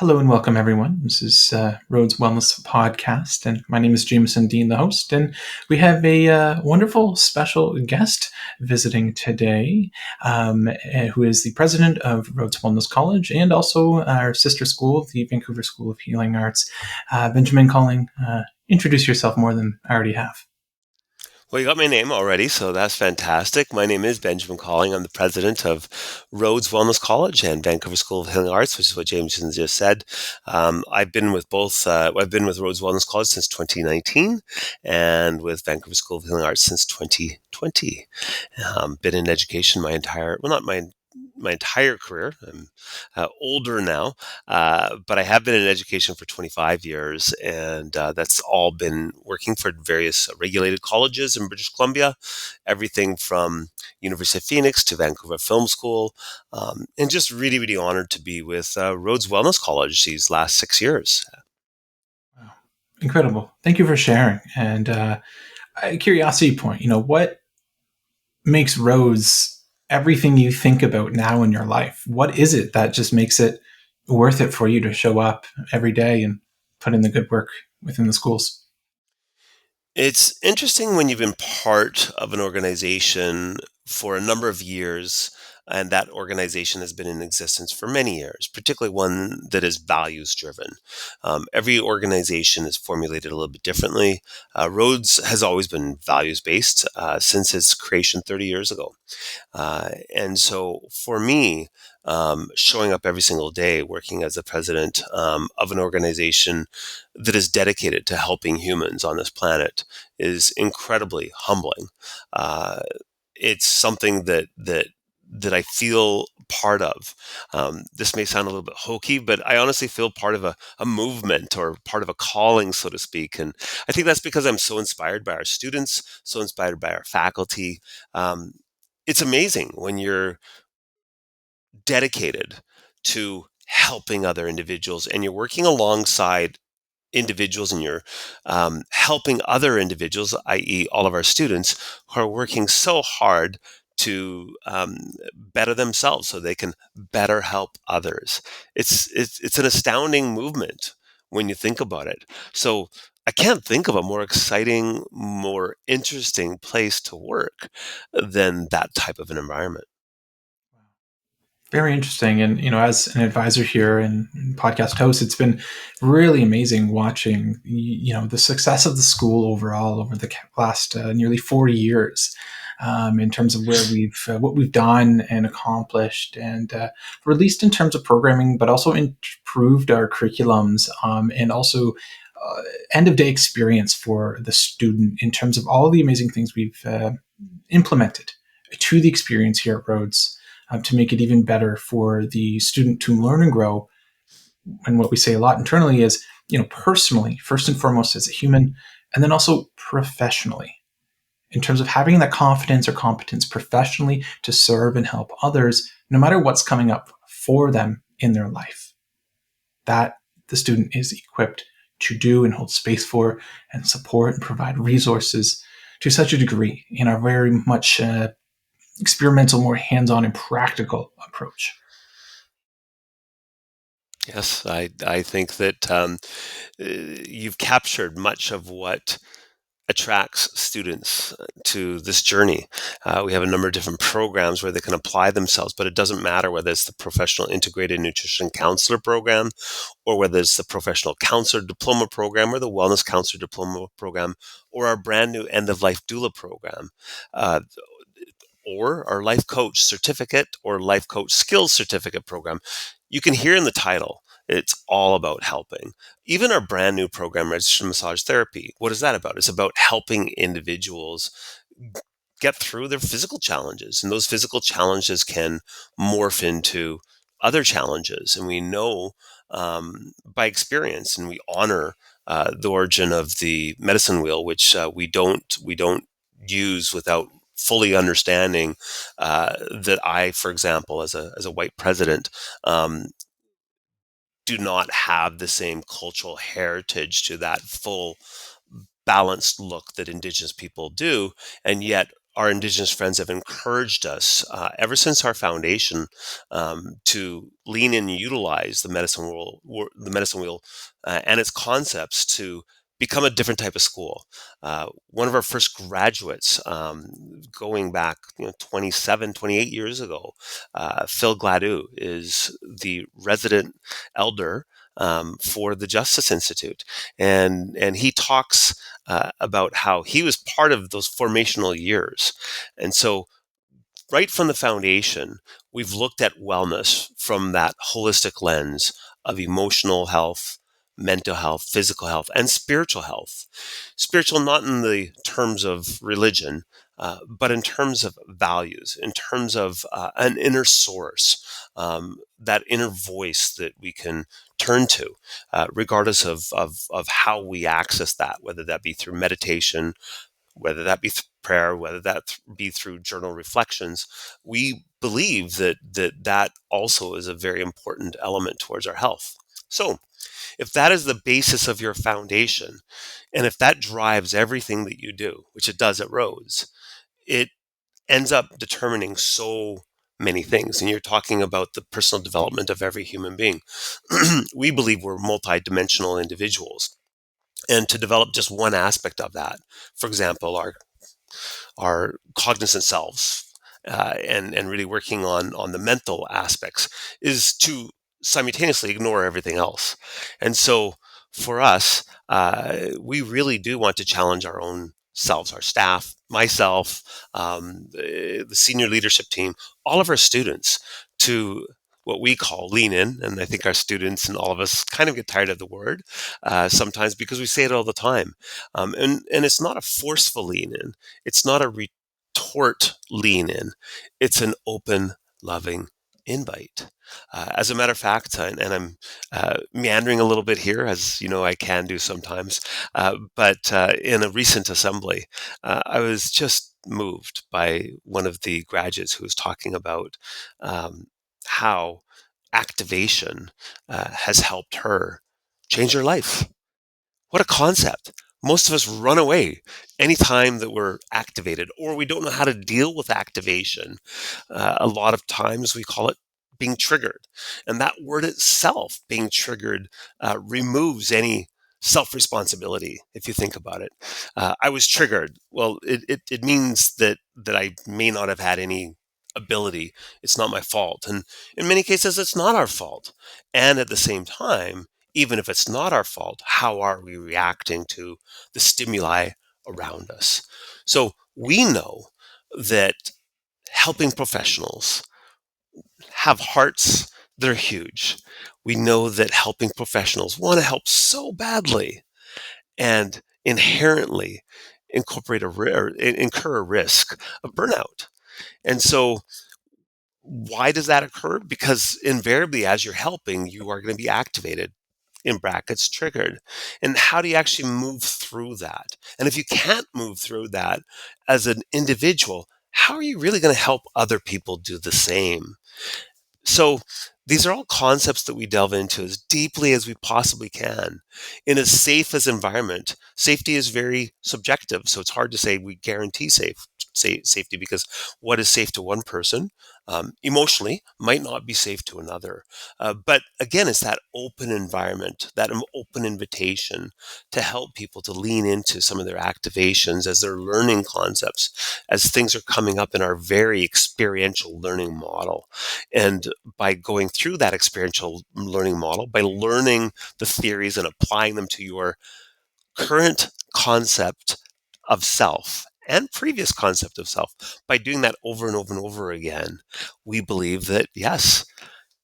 Hello and welcome, everyone. This is Rhodes Wellness Podcast, and my name is Jameson Dean, the host. And we have a wonderful special guest visiting today, who is the president of Rhodes Wellness College and also our sister school, the Vancouver School of Healing Arts. Benjamin Colling, introduce yourself more than I already have. Well, you got my name already, so that's fantastic. My name is Benjamin Colling. I'm the president of Rhodes Wellness College and Vancouver School of Healing Arts, which is what Jameson just said. I've been with both. I've been with Rhodes Wellness College since 2019, and with Vancouver School of Healing Arts since 2020. Been in education not my entire career. I'm older now, but I have been in education for 25 years, and that's all been working for various regulated colleges in British Columbia, everything from University of Phoenix to Vancouver Film School, and just really, really honored to be with Rhodes Wellness College these last 6 years. Wow. Incredible. Thank you for sharing. And curiosity point, what makes Rhodes everything you think about now in your life? What is it that just makes it worth it for you to show up every day and put in the good work within the schools? It's interesting when you've been part of an organization for a number of years, and that organization has been in existence for many years, particularly one that is values driven. Every organization is formulated a little bit differently. Rhodes has always been values based since its creation 30 years ago. And so for me, showing up every single day, working as the president of an organization that is dedicated to helping humans on this planet is incredibly humbling. Uh, it's something that I feel part of. This may sound a little bit hokey, but I honestly feel part of a movement or part of a calling, so to speak. And I think that's because I'm so inspired by our students, so inspired by our faculty. Um, it's amazing when you're dedicated to helping other individuals and you're working alongside individuals and you're helping other individuals, i.e., all of our students who are working so hard to better themselves so they can better help others. It's an astounding movement when you think about it. So I can't think of a more exciting, more interesting place to work than that type of an environment. Very interesting. And, as an advisor here and podcast host, it's been really amazing watching, the success of the school overall over the last nearly 4 years, in terms of where what we've done and accomplished and released in terms of programming, but also improved our curriculums, and also end of day experience for the student in terms of all the amazing things we've implemented to the experience here at Rhodes, to make it even better for the student to learn and grow. And what we say a lot internally is, personally, first and foremost as a human, and then also professionally, in terms of having that confidence or competence professionally to serve and help others, no matter what's coming up for them in their life. That the student is equipped to do and hold space for and support and provide resources to such a degree in our very much experimental, more hands-on and practical approach. Yes, I think that you've captured much of what attracts students to this journey. We have a number of different programs where they can apply themselves, but it doesn't matter whether it's the professional integrated nutrition counselor program or whether it's the professional counselor diploma program or the wellness counselor diploma program or our brand new end of life doula program. Uh, or our life coach certificate or life coach skills certificate program. You can hear in the title, it's all about helping. Even our brand new program, Registered Massage Therapy, what is that about? It's about helping individuals get through their physical challenges. And those physical challenges can morph into other challenges. And we know by experience, and we honor the origin of the medicine wheel, which we don't use without fully understanding that I, for example, as a white president, do not have the same cultural heritage to that full balanced look that indigenous people do, and yet our Indigenous friends have encouraged us ever since our foundation to lean in and utilize the medicine wheel, and its concepts to become a different type of school. One of our first graduates, going back 27, 28 years ago, Phil Gladue, is the resident elder for the Justice Institute, and he talks about how he was part of those formational years, and so right from the foundation, we've looked at wellness from that holistic lens of emotional health, mental health, physical health, and spiritual health. Spiritual, not in the terms of religion, but in terms of values, in terms of an inner source, that inner voice that we can turn to, regardless of how we access that, whether that be through meditation, whether that be prayer, whether that be through journal reflections. We believe that also is a very important element towards our health. So if that is the basis of your foundation, and if that drives everything that you do, which it does at Rhodes, it ends up determining so many things. And you're talking about the personal development of every human being. We believe we're multidimensional individuals. And to develop just one aspect of that, for example, our cognizant selves, and really working on the mental aspects, is to simultaneously ignore everything else. And so for us, we really do want to challenge our own selves, our staff, myself, the senior leadership team, all of our students, to what we call lean in. And I think our students and all of us kind of get tired of the word sometimes, because we say it all the time. And it's not a forceful lean in. It's not a retort lean in. It's an open, loving invite. As a matter of fact, and I'm meandering a little bit here, as you know I can do sometimes, but in a recent assembly, I was just moved by one of the graduates who was talking about how activation has helped her change her life. What a concept. Most of us run away anytime that we're activated, or we don't know how to deal with activation. A lot of times we call it being triggered. And that word itself, being triggered, removes any self responsibility, if you think about it. I was triggered. Well, it means that I may not have had any ability. It's not my fault. And in many cases, it's not our fault. And at the same time, even if it's not our fault, how are we reacting to the stimuli around us? So we know that helping professionals have hearts that are huge. We know that helping professionals want to help so badly and inherently incur a risk of burnout. And so why does that occur? Because invariably, as you're helping, you are going to be activated, in brackets, triggered. And how do you actually move through that? And if you can't move through that as an individual, how are you really going to help other people do the same? So these are all concepts that we delve into as deeply as we possibly can in as safe as environment. Safety is very subjective, so it's hard to say we guarantee safety, because what is safe to one person emotionally might not be safe to another. But again, it's that open environment, that open invitation to help people to lean into some of their activations as they're learning concepts, as things are coming up in our very experiential learning model. And by going through that experiential learning model, by learning the theories and applying them to your current concept of self and previous concept of self, by doing that over and over and over again, we believe that, yes,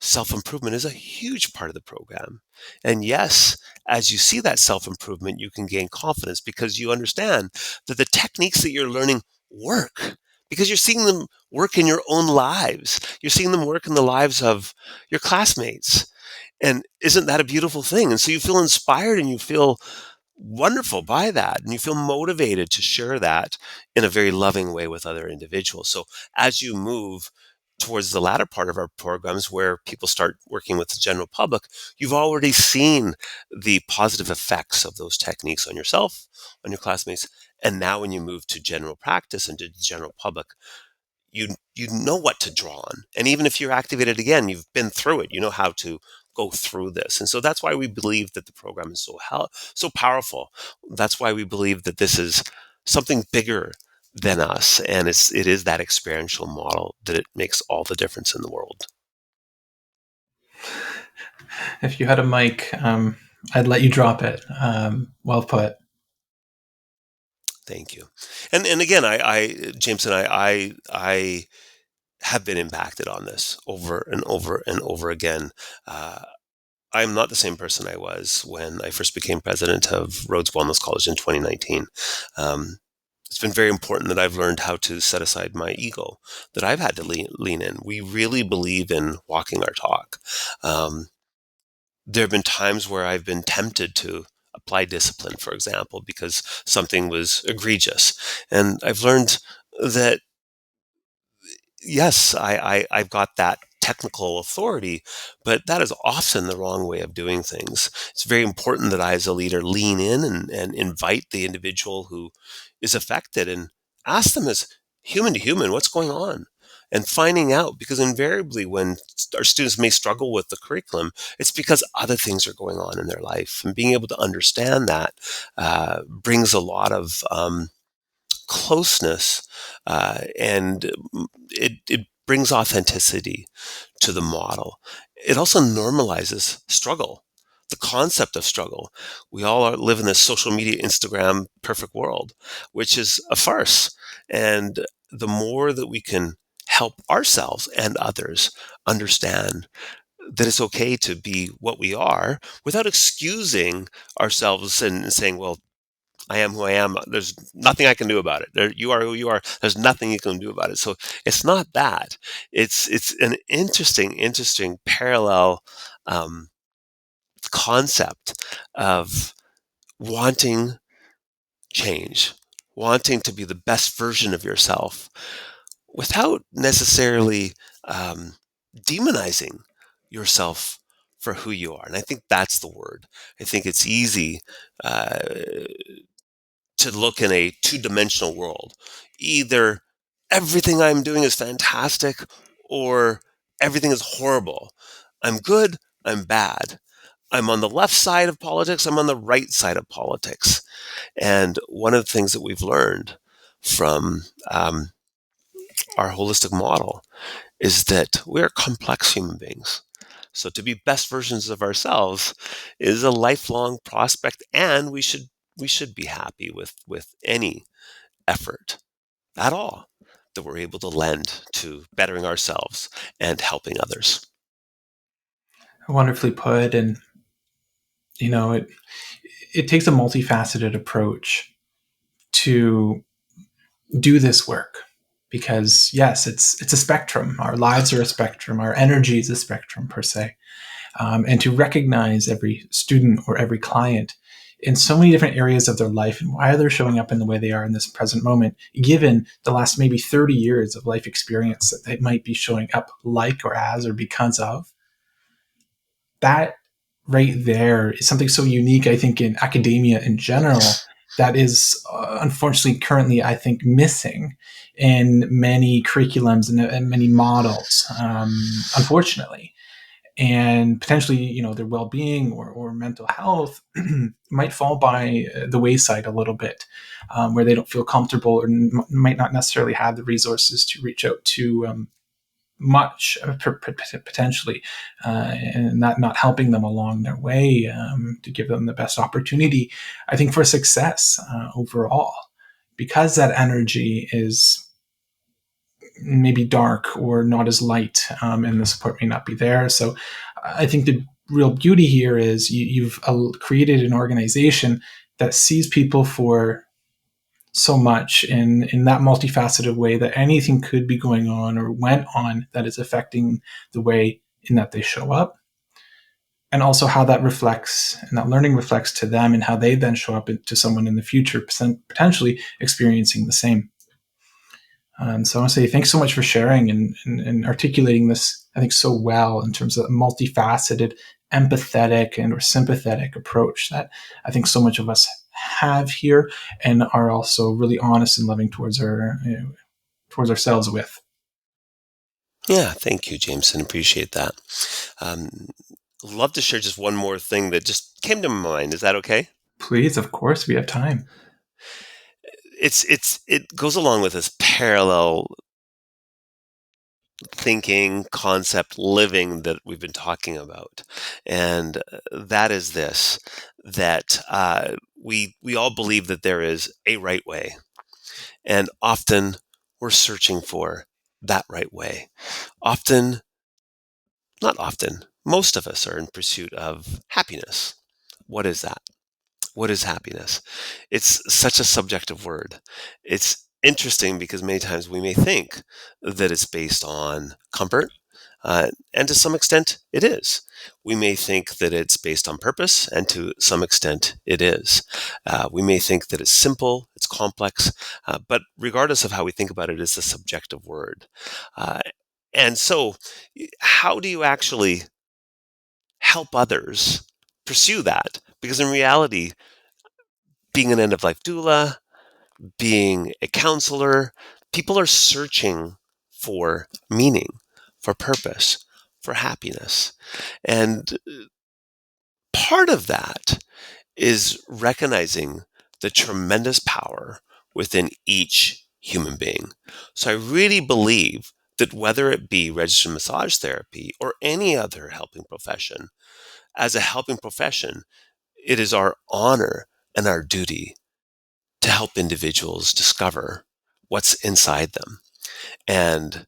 self-improvement is a huge part of the program. And yes, as you see that self-improvement, you can gain confidence because you understand that the techniques that you're learning work, because you're seeing them work in your own lives. You're seeing them work in the lives of your classmates. And isn't that a beautiful thing? And so you feel inspired and you feel wonderful by that. And you feel motivated to share that in a very loving way with other individuals. So as you move towards the latter part of our programs where people start working with the general public, you've already seen the positive effects of those techniques on yourself, on your classmates. And now when you move to general practice and to the general public, you know what to draw on. And even if you're activated again, you've been through it. You know how to go through this. And so that's why we believe that the program is so powerful. That's why we believe that this is something bigger than us. And it is that experiential model that it makes all the difference in the world. If you had a mic, I'd let you drop it. Well put. Thank you. And again, James and I have been impacted on this over and over and over again. I'm not the same person I was when I first became president of Rhodes Wellness College in 2019. It's been very important that I've learned how to set aside my ego, that I've had to lean in. We really believe in walking our talk. There have been times where I've been tempted to apply discipline, for example, because something was egregious. And I've learned that yes, I've got that technical authority, but that is often the wrong way of doing things. It's very important that I, as a leader, lean in and invite the individual who is affected and ask them as human to human, what's going on? And finding out, because invariably when our students may struggle with the curriculum, it's because other things are going on in their life. And being able to understand that brings a lot of closeness, and it brings authenticity to the model. It also normalizes struggle, the concept of struggle. We all live in this social media, Instagram perfect world, which is a farce. And the more that we can help ourselves and others understand that it's okay to be what we are without excusing ourselves and saying, well, I am who I am. There's nothing I can do about it. You are who you are. There's nothing you can do about it. So it's not that. It's an interesting parallel um, concept of wanting change, wanting to be the best version of yourself, without necessarily demonizing yourself for who you are. And I think that's the word. I think it's easy uh, to look in a two-dimensional world. Either everything I'm doing is fantastic or everything is horrible. I'm good, I'm bad. I'm on the left side of politics, I'm on the right side of politics. And one of the things that we've learned from our holistic model is that we're complex human beings. So to be best versions of ourselves is a lifelong prospect, and we should be happy with any effort at all that we're able to lend to bettering ourselves and helping others. Wonderfully put. And you know, it takes a multifaceted approach to do this work, because yes, it's a spectrum. Our lives are a spectrum. Our energy is a spectrum per se. And to recognize every student or every client in so many different areas of their life and why they're showing up in the way they are in this present moment, given the last maybe 30 years of life experience that they might be showing up like or as or because of, that right there is something so unique, I think, in academia in general, that is unfortunately currently, I think, missing in many curriculums and many models, unfortunately. And potentially, their well-being or mental health might fall by the wayside a little bit, where they don't feel comfortable or might not necessarily have the resources to reach out to much potentially, and not helping them along their way, to give them the best opportunity, I think, for success overall, because that energy is maybe dark or not as light, and the support may not be there. So I think the real beauty here is you've created an organization that sees people for so much in that multifaceted way, that anything could be going on or went on that is affecting the way in that they show up, and also how that reflects and that learning reflects to them and how they then show up to someone in the future, potentially experiencing the same. So I want to say thanks so much for sharing and articulating this, I think, so well in terms of a multifaceted, empathetic, and or sympathetic approach that I think so much of us have here and are also really honest and loving towards towards ourselves with. Yeah, thank you, Jameson. Appreciate that. Um, love to share just one more thing that just came to my mind. Is that okay? Please, of course, we have time. It goes along with this parallel thinking, concept, living that we've been talking about, and that is this: that we all believe that there is a right way, and often we're searching for that right way. Often, not often, most of us are in pursuit of happiness. What is that? What is happiness? It's such a subjective word. It's interesting because many times we may think that it's based on comfort, and to some extent it is. We may think that it's based on purpose, and to some extent it is. We may think that it's simple, it's complex, but regardless of how we think about it, it's a subjective word. Uh, and so, how do you actually help others pursue that? Because in reality, being an end of life doula, being a counselor, people are searching for meaning, for purpose, for happiness. And part of that is recognizing the tremendous power within each human being. So I really believe that whether it be registered massage therapy or any other helping profession, as a helping profession, it is our honor and our duty to help individuals discover what's inside them. And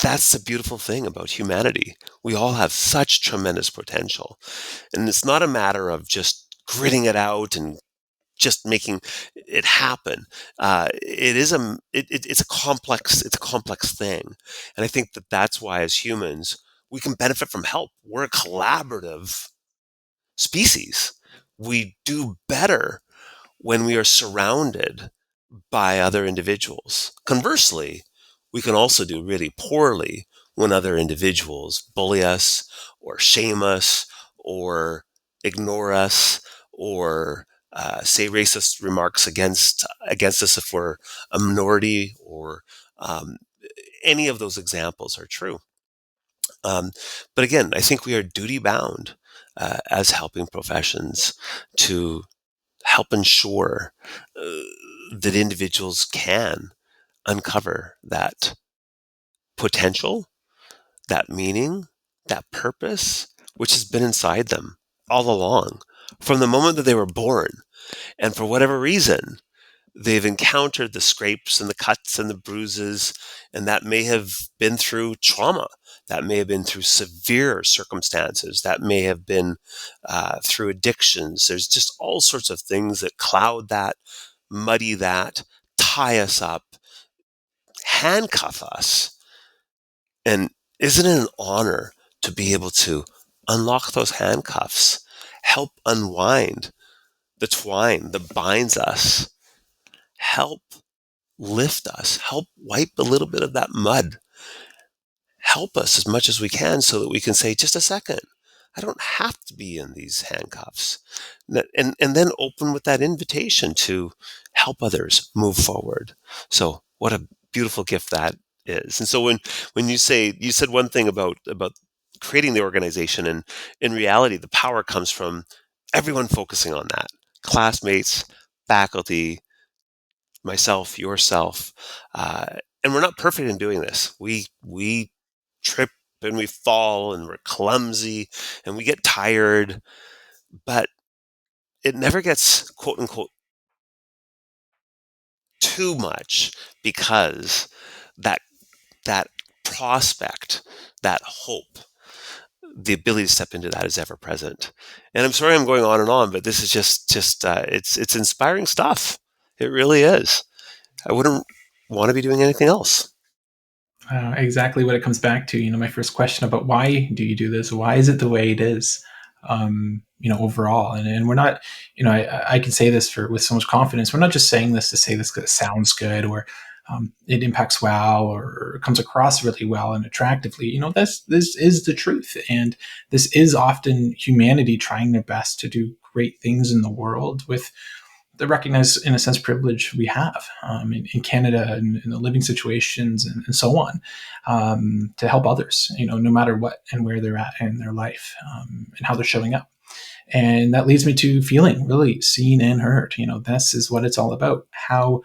that's the beautiful thing about humanity. We all have such tremendous potential. And it's not a matter of just gritting it out and just making it happen. It's a complex thing. And I think that that's why as humans, we can benefit from help. We're a collaborative species. We do better when we are surrounded by other individuals. Conversely, we can also do really poorly when other individuals bully us or shame us or ignore us or say racist remarks against us if we're a minority or um, any of those examples are true. Um, but again, I think we are duty bound as helping professions to help ensure that individuals can uncover that potential, that meaning, that purpose, which has been inside them all along from the moment that they were born. And for whatever reason, they've encountered the scrapes and the cuts and the bruises, and that may have been through trauma. That may have been through severe circumstances. That may have been through addictions. There's just all sorts of things that cloud that, muddy that, tie us up, handcuff us. And isn't it an honor to be able to unlock those handcuffs, help unwind the twine that binds us, help lift us, help wipe a little bit of that mud, help us as much as we can so that we can say, just a second, I don't have to be in these handcuffs. And then open with that invitation to help others move forward. So what a beautiful gift that is. And so when you said one thing about creating the organization, and in reality, the power comes from everyone focusing on that. Classmates, faculty, myself, yourself, and we're not perfect in doing this. We trip and we fall and we're clumsy and we get tired, but it never gets quote unquote too much because that that prospect, that hope, the ability to step into that is ever present. And I'm sorry I'm going on and on, but this is just it's inspiring stuff. It really is. I wouldn't want to be doing anything else. Exactly what it comes back to. My first question about why do you do this? Why is it the way it is? Overall, and we're not. I can say this with so much confidence. We're not just saying this to say this because it sounds good, or it impacts well or comes across really well and attractively, this is the truth. And this is often humanity trying their best to do great things in the world with the recognized, in a sense, privilege we have in Canada and in the living situations and so on, to help others, no matter what and where they're at in their life, and how they're showing up. And that leads me to feeling really seen and heard. This is what it's all about. How,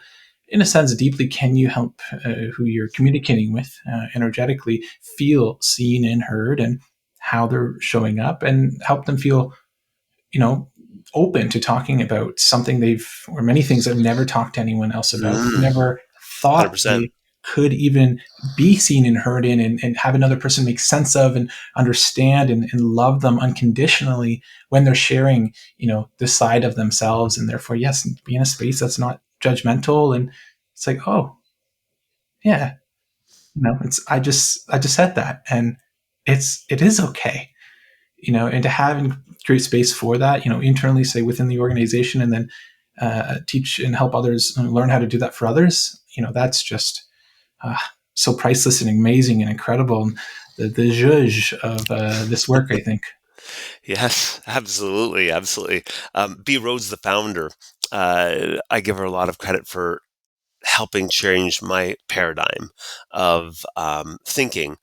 in a sense, deeply can you help who you're communicating with energetically feel seen and heard, and how they're showing up, and help them feel, you know, open to talking about something or many things they've never talked to anyone else about, Mm, never thought 100%. they could even be seen and heard in, and have another person make sense of and understand and love them unconditionally when they're sharing, this side of themselves. And therefore, yes, be in a space that's not judgmental. And it's like, oh, yeah, I just said that. And it is okay, and to have and create space for that, internally, say within the organization, and then teach and help others learn how to do that for others. That's just uh, so priceless and amazing and incredible. And the zhuzh of this work, I think. Yes, absolutely, absolutely. B. Rhodes, the founder, I give her a lot of credit for helping change my paradigm of thinking.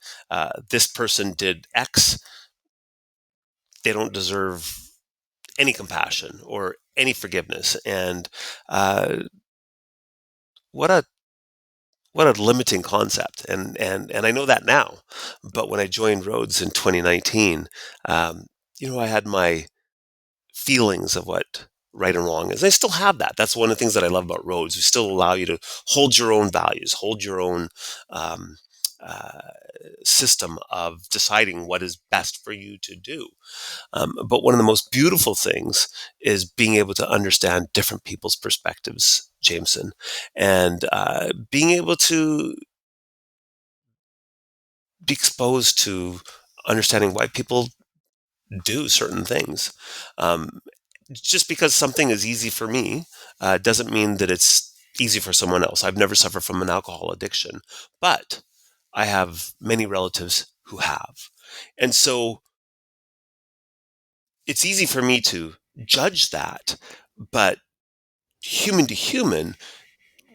This person did X; they don't deserve any compassion or any forgiveness. And uh, what a what a limiting concept. And I know that now. But when I joined Rhodes in 2019, um, I had my feelings of what right and wrong is. I still have that. That's one of the things that I love about Rhodes. We still allow you to hold your own values, hold your own um, uh, system of deciding what is best for you to do. But one of the most beautiful things is being able to understand different people's perspectives, Jameson, and being able to be exposed to understanding why people do certain things. Um, just because something is easy for me doesn't mean that it's easy for someone else. I've never suffered from an alcohol addiction, but I have many relatives who have. And so it's easy for me to judge that, but human to human,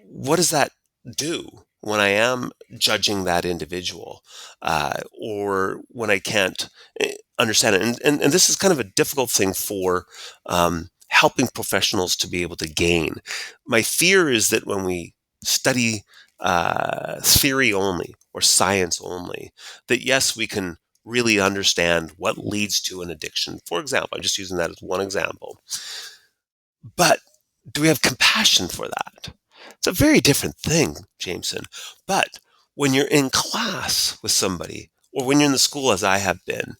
what does that do when I am judging that individual, or when I can't understand it? And this is kind of a difficult thing for helping professionals to be able to gain. My fear is that when we study theory only or science only, that yes, we can really understand what leads to an addiction. For example, I'm just using that as one example. But do we have compassion for that? It's a very different thing, Jameson. But when you're in class with somebody, or when you're in the school, as I have been,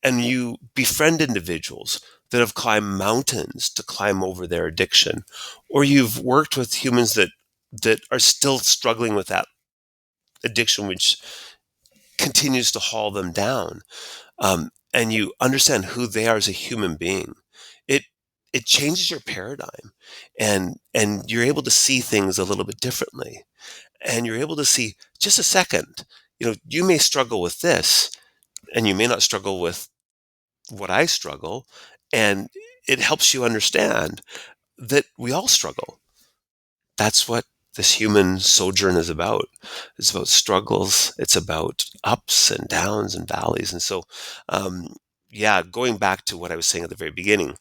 and you befriend individuals that have climbed mountains to climb over their addiction, or you've worked with humans that are still struggling with that addiction, which continues to haul them down, and you understand who they are as a human being, it it changes your paradigm, and you're able to see things a little bit differently, and you're able to see just a second. You may struggle with this, and you may not struggle with what I struggle, and it helps you understand that we all struggle. That's what this human sojourn is about. It's about struggles. It's about ups and downs and valleys. And so, yeah, going back to what I was saying at the very beginning,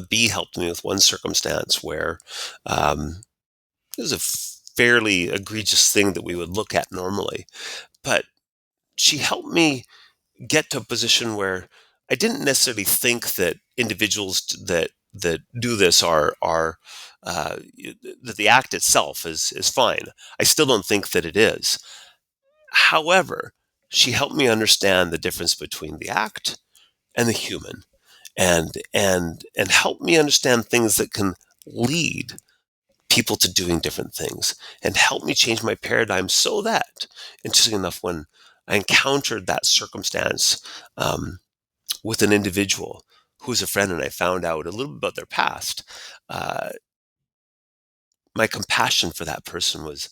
B helped me with one circumstance where it was a fairly egregious thing that we would look at normally. But she helped me get to a position where I didn't necessarily think that individuals that do this are that the act itself is fine. I still don't think that it is. However, she helped me understand the difference between the act and the human, and help me understand things that can lead people to doing different things, and help me change my paradigm so that, interesting enough, when I encountered that circumstance with an individual who's a friend and I found out a little bit about their past, uh, my compassion for that person was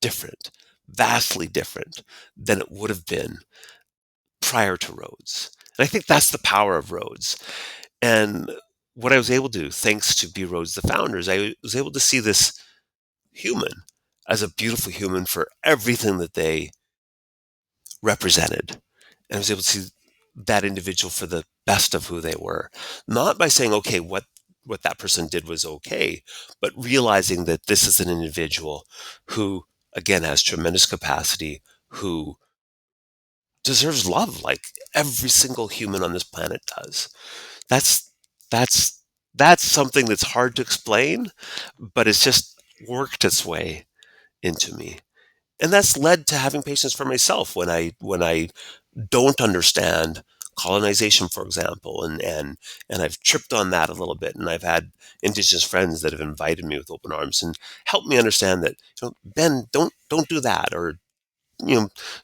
different, vastly different than it would have been prior to Rhodes. And I think that's the power of Rhodes. And what I was able to do, thanks to B. Rhodes, the founders, I was able to see this human as a beautiful human for everything that they represented. And I was able to see that individual for the best of who they were. Not by saying, okay, what that person did was okay, but realizing that this is an individual who, again, has tremendous capacity, who deserves love like every single human on this planet does. That's that's that's something that's hard to explain, but it's just worked its way into me. And that's led to having patience for myself when I don't understand colonization, for example, and I've tripped on that a little bit, and I've had Indigenous friends that have invited me with open arms and helped me understand that, Ben, don't do that, or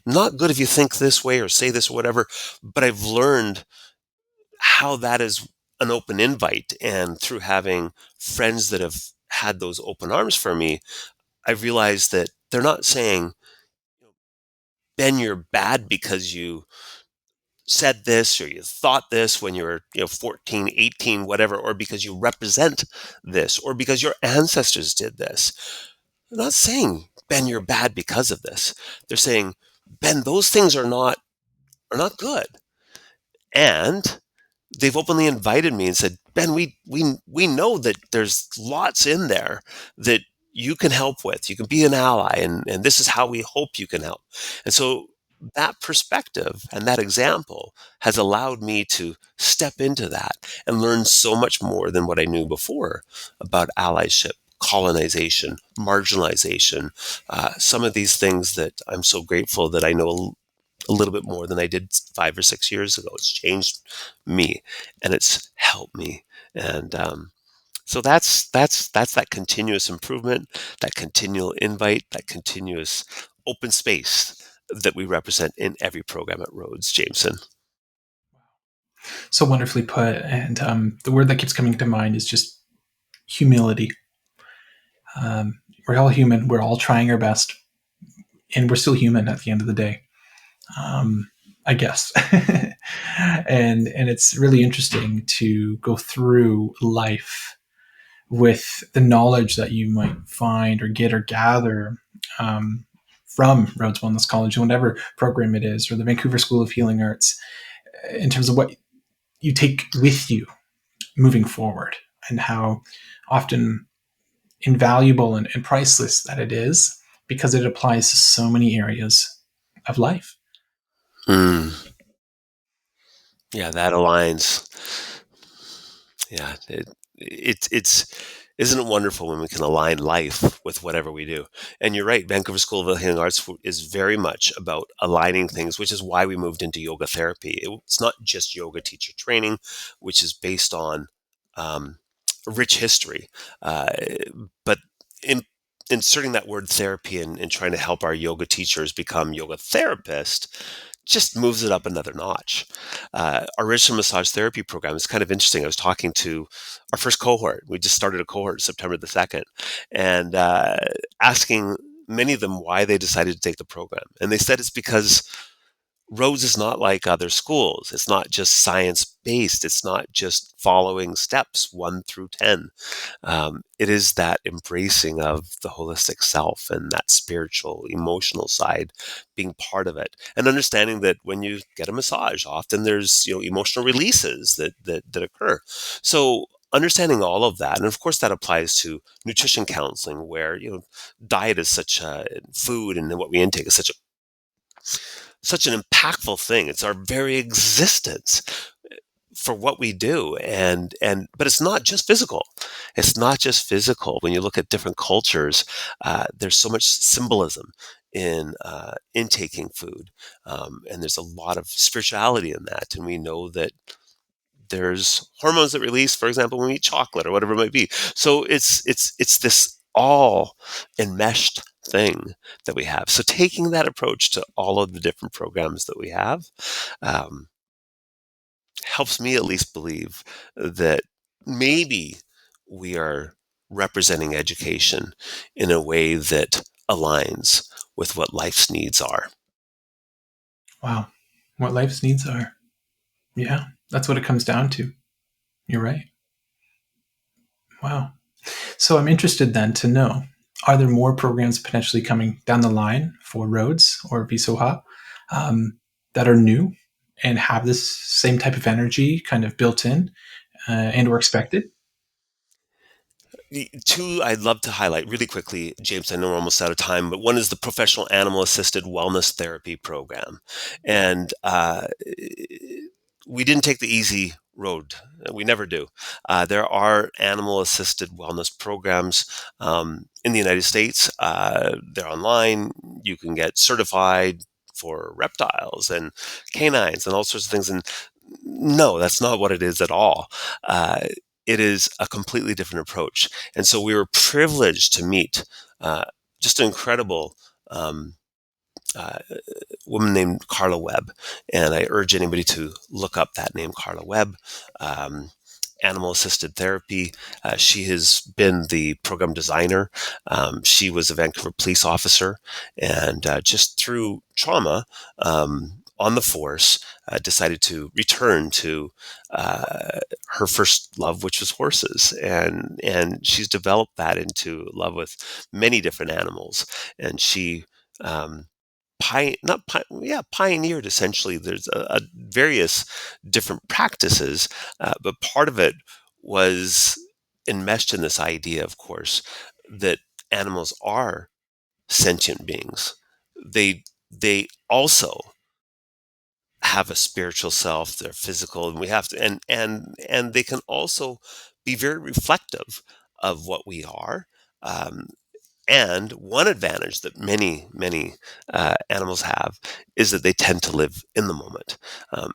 not good if you think this way or say this or whatever. But I've learned how that is an open invite, and through having friends that have had those open arms for me, I've realized that they're not saying, Ben, you're bad because you said this or you thought this when you were 14, 18, whatever, or because you represent this or because your ancestors did this. They're not saying, Ben, you're bad because of this. They're saying, Ben, those things are not good. And they've openly invited me and said, Ben, we know that there's lots in there that you can help with. You can be an ally, and this is how we hope you can help. And so that perspective and that example has allowed me to step into that and learn so much more than what I knew before about allyship, colonization, marginalization, some of these things that I'm so grateful that I know a little bit more than I did 5 or 6 years ago. It's changed me, and it's helped me. And so that's that continuous improvement, that continual invite, that continuous open space that we represent in every program at Rhodes, Jameson. So wonderfully put. And the word that keeps coming to mind is just humility. We're all human. We're all trying our best, and we're still human at the end of the day. I guess. And it's really interesting to go through life with the knowledge that you might find or get or gather from Rhodes Wellness College, whatever program it is, or the Vancouver School of Healing Arts, in terms of what you take with you moving forward, and how often invaluable and priceless that it is, because it applies to so many areas of life. Mm, yeah, that aligns. Yeah, it's isn't it wonderful when we can align life with whatever we do? And you're right, Vancouver School of Healing Arts is very much about aligning things, which is why we moved into yoga therapy. It's not just yoga teacher training, which is based on um, rich history, uh, but in inserting that word therapy and trying to help our yoga teachers become yoga therapists just moves it up another notch. Our original massage therapy program is kind of interesting. I was talking to our first cohort. We just started a cohort September the 2nd, and asking many of them why they decided to take the program. And they said it's because Rhodes is not like other schools. It's not just science based. It's not just following steps 1 through 10. It is that embracing of the holistic self and that spiritual, emotional side being part of it, and understanding that when you get a massage, often there's emotional releases that occur. So understanding all of that, and of course that applies to nutrition counseling, where diet is such a food and what we intake is such an impactful thing. It's our very existence for what we do. And but it's not just physical. It's not just physical. When you look at different cultures, there's so much symbolism in intaking food, and there's a lot of spirituality in that. And we know that there's hormones that release, for example, when we eat chocolate or whatever it might be. So it's this all enmeshed thing that we have. So taking that approach to all of the different programs that we have, um, helps me at least believe that maybe we are representing education in a way that aligns with what life's needs are. Wow. What life's needs are. Yeah, that's what it comes down to. You're right. Wow. So I'm interested then to know, are there more programs potentially coming down the line for Rhodes or VSOHA that are new and have this same type of energy kind of built in and or expected? The two I'd love to highlight really quickly, James. I know we're almost out of time, but one is the Professional Animal Assisted Wellness Therapy Program. And we didn't take the easy road. We never do. There are animal assisted wellness programs in the United States. They're online. You can get certified for reptiles and canines and all sorts of things. And no, that's not what it is at all. It is a completely different approach. And so we were privileged to meet uh, just an incredible uh, woman named Carla Webb. And I urge anybody to look up that name, Carla Webb. Um, Animal assisted therapy. She has been the program designer. She was a Vancouver police officer, and just through trauma on the force, decided to return to her first love, which was horses, and she's developed that into love with many different animals, and she um, pioneered essentially. There's a various different practices, but part of it was enmeshed in this idea, of course, that animals are sentient beings. They also have a spiritual self, they're physical, and we have to, and they can also be very reflective of what we are. Um, and one advantage that many animals have is that they tend to live in the moment.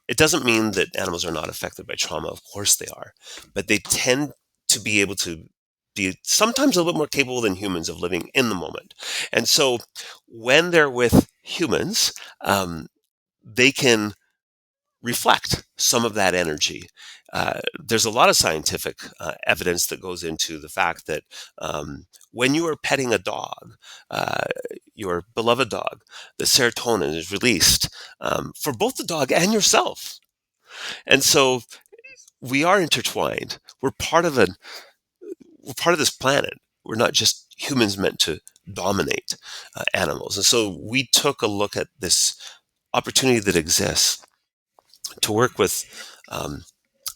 It doesn't mean that animals are not affected by trauma. Of course they are, but they tend to be able to be sometimes a little bit more capable than humans of living in the moment. And so when they're with humans, they can reflect some of that energy. There's a lot of scientific evidence that goes into the fact that when you are petting a dog, uh, your beloved dog, the serotonin is released for both the dog and yourself. And so we are intertwined. We're part of this planet. We're not just humans meant to dominate animals. And so we took a look at this opportunity that exists to work with um,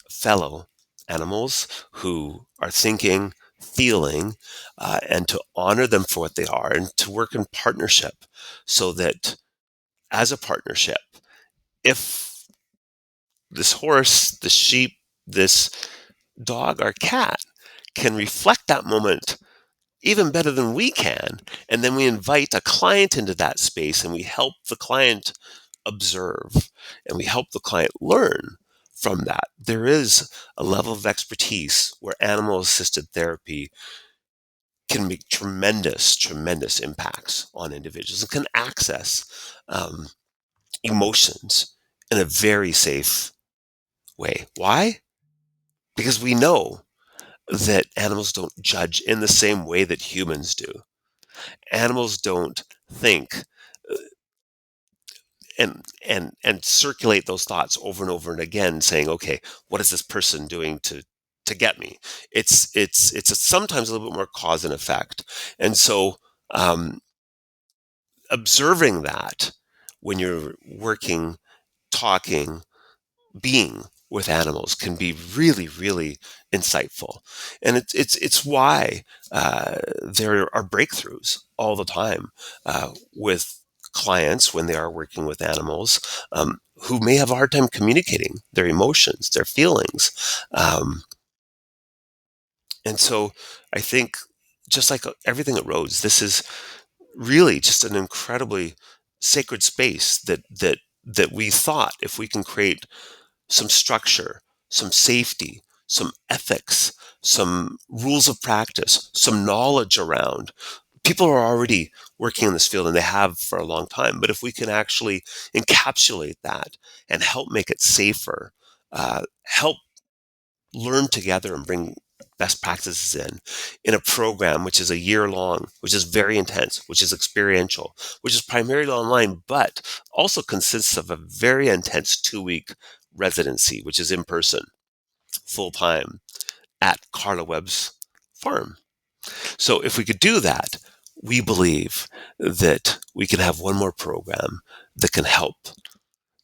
fellow animals who are thinking, feeling, and to honor them for what they are and to work in partnership so that as a partnership, if this horse, this sheep, this dog or cat can reflect that moment even better than we can, and then we invite a client into that space and we help the client observe and we help the client learn from that. There is a level of expertise where animal assisted therapy can make tremendous impacts on individuals and can access um, emotions in a very safe way. Why? Because we know that animals don't judge in the same way that humans do. Animals don't think and circulate those thoughts over and over and again, saying, "Okay, what is this person doing to get me?" It's sometimes a little bit more cause and effect, and so um, observing that when you're working, talking, being with animals can be really insightful, and it's why there are breakthroughs all the time with clients when they are working with animals who may have a hard time communicating their emotions, their feelings, and so I think just like everything at Rhodes, this is really just an incredibly sacred space that we thought if we can create some structure, some safety, some ethics, some rules of practice, some knowledge around. People are already working in this field and they have for a long time. But if we can actually encapsulate that and help make it safer, help learn together and bring best practices in a program which is a year long, which is very intense, which is experiential, which is primarily online, but also consists of a very intense 2-week residency, which is in person, full time at Carla Webb's farm. So if we could do that, we believe that we can have one more program that can help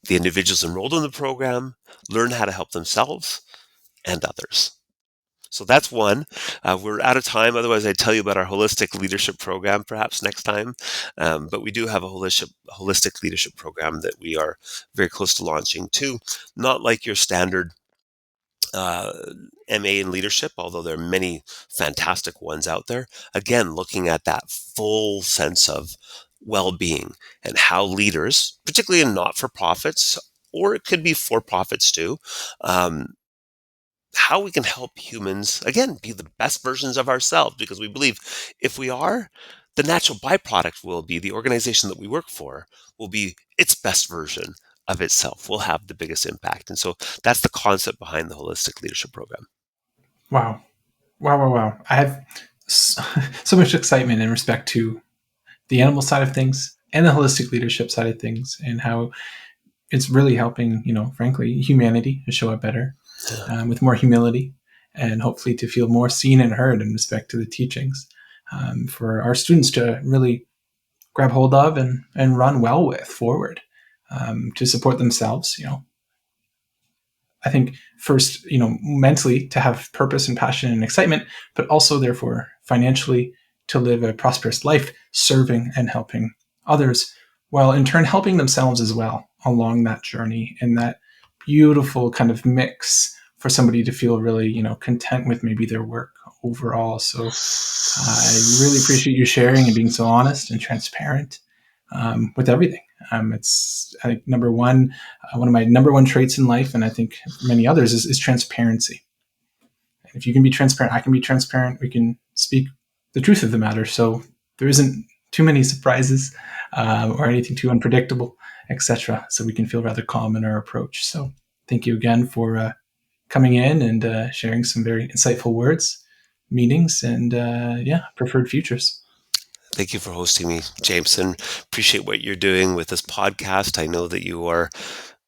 the individuals enrolled in the program learn how to help themselves and others. So that's one. We're out of time. Otherwise, I'd tell you about our holistic leadership program perhaps next time. But we do have a holistic leadership program that we are very close to launching too. Not like your standard uh, MA in leadership, although there are many fantastic ones out there. Again, looking at that full sense of well-being and how leaders, particularly in not-for-profits, or it could be for-profits too, um, how we can help humans, again, be the best versions of ourselves, because we believe if we are, the natural byproduct will be the organization that we work for will be its best version of itself, will have the biggest impact. And so that's the concept behind the holistic leadership program. Wow. Wow, wow, wow. I have so, so much excitement in respect to the animal side of things and the holistic leadership side of things, and how it's really helping, frankly, humanity to show up better, Yeah. with more humility, and hopefully to feel more seen and heard in respect to the teachings, for our students to really grab hold of and run well with forward, to support themselves. I think first, mentally to have purpose and passion and excitement, but also therefore financially to live a prosperous life, serving and helping others, while in turn helping themselves as well along that journey, and that beautiful kind of mix for somebody to feel really, content with maybe their work overall. So I really appreciate you sharing and being so honest and transparent, with everything. It's, I think, one of my number one traits in life, and I think many others, is transparency. If you can be transparent, I can be transparent. We can speak the truth of the matter. So there isn't too many surprises, or anything too unpredictable, etc. So we can feel rather calm in our approach. So thank you again for coming in and sharing some very insightful words, meanings, and preferred futures. Thank you for hosting me, Jameson. Appreciate what you're doing with this podcast. I know that you are,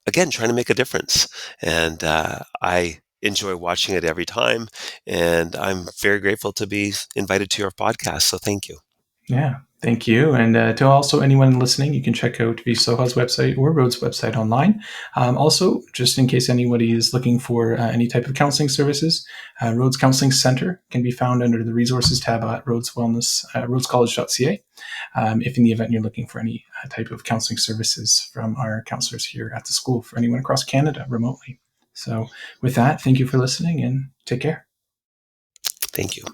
again, trying to make a difference. And I enjoy watching it every time. And I'm very grateful to be invited to your podcast. So thank you. Yeah, thank you. And to also anyone listening, you can check out VSOHA's website or Rhodes' website online. Also, just in case anybody is looking for any type of counseling services, Rhodes Counseling Center can be found under the resources tab at rhodescollege.ca. If in the event you're looking for any type of counseling services from our counselors here at the school for anyone across Canada remotely. So with that, thank you for listening and take care. Thank you.